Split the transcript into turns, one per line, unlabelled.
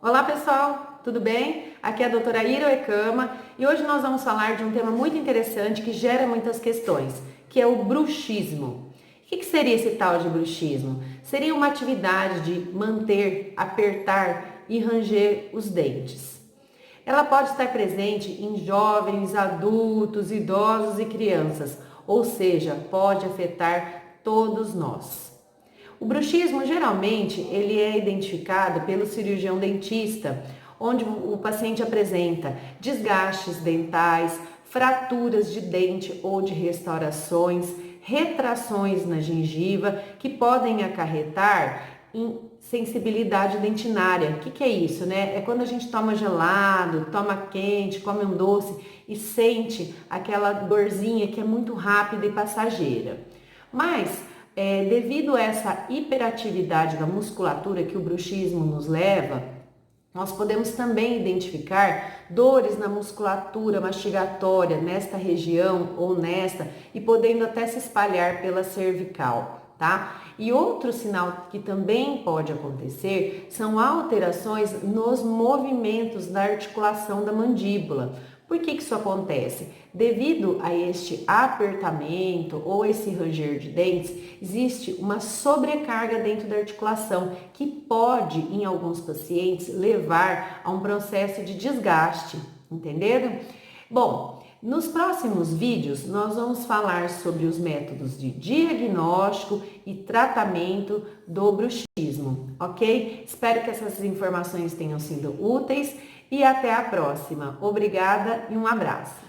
Olá pessoal, tudo bem? Aqui é a doutora Ira Oekama e hoje nós vamos falar de um tema muito interessante que gera muitas questões, que é o bruxismo. O que seria esse tal de bruxismo? Seria uma atividade de manter, apertar e ranger os dentes. Ela pode estar presente em jovens, adultos, idosos e crianças, ou seja, pode afetar todos nós. O bruxismo geralmente ele é identificado pelo cirurgião dentista, onde o paciente apresenta desgastes dentais, fraturas de dente ou de restaurações, retrações na gengiva que podem acarretar em sensibilidade dentinária. O que é isso, né? É quando a gente toma gelado, toma quente, come um doce e sente aquela dorzinha que é muito rápida e passageira. Mas devido a essa hiperatividade da musculatura que o bruxismo nos leva, nós podemos também identificar dores na musculatura mastigatória, nesta região ou nesta, e podendo até se espalhar pela cervical, tá? E outro sinal que também pode acontecer são alterações nos movimentos da articulação da mandíbula. Por que isso acontece? Devido a este apertamento ou esse ranger de dentes, existe uma sobrecarga dentro da articulação que pode, em alguns pacientes, levar a um processo de desgaste, entenderam? Bom, nos próximos vídeos nós vamos falar sobre os métodos de diagnóstico e tratamento do bruxismo, ok? Espero que essas informações tenham sido úteis e até a próxima. Obrigada e um abraço.